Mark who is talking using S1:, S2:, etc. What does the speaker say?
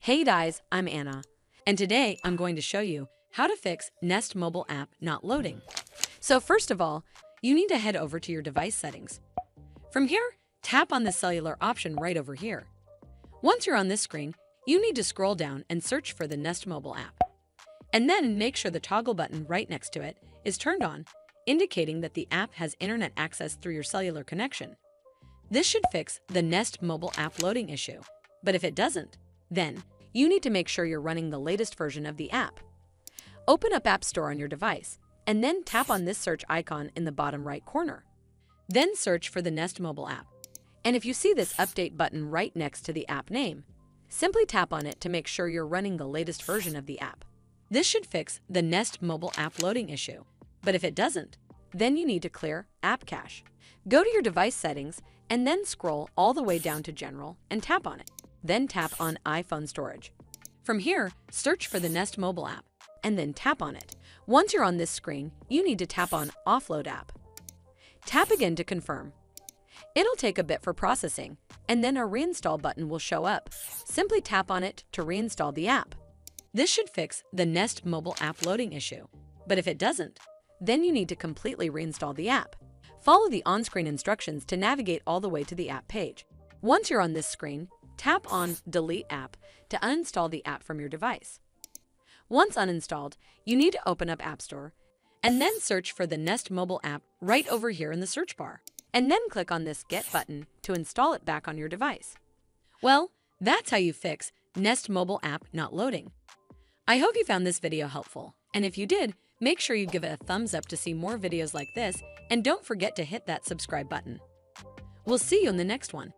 S1: Hey guys, I'm Anna, and today I'm going to show you how to fix Nest mobile app not loading. So first of all, you need to head over to your device settings. From here, tap on the cellular option right over here. Once you're on this screen, you need to scroll down and search for the Nest mobile app. And then make sure the toggle button right next to it is turned on, indicating that the app has internet access through your cellular connection. This should fix the Nest mobile app loading issue, but if it doesn't, then you need to make sure you're running the latest version of the app. Open up App Store on your device, and then tap on this search icon in the bottom right corner. Then search for the Nest mobile app. And if you see this update button right next to the app name, simply tap on it to make sure you're running the latest version of the app. This should fix the Nest mobile app loading issue, but if it doesn't, then you need to clear App Cache. Go to your device settings and then scroll all the way down to General and tap on it. Then tap on iPhone storage. From here, search for the Nest mobile app and then tap on it. Once you're on this screen, you need to tap on Offload app. Tap again to confirm. It'll take a bit for processing, and then a Reinstall button will show up. Simply tap on it to reinstall the app. This should fix the Nest mobile app loading issue, but if it doesn't, then you need to completely reinstall the app. Follow the on-screen instructions to navigate all the way to the app page. Once you're on this screen, tap on Delete App to uninstall the app from your device. Once uninstalled, you need to open up App Store and then search for the Nest mobile app right over here in the search bar, and then click on this Get button to install it back on your device. Well, that's how you fix Nest mobile app not loading. I hope you found this video helpful, and if you did, make sure you give it a thumbs up to see more videos like this, and don't forget to hit that subscribe button. We'll see you in the next one.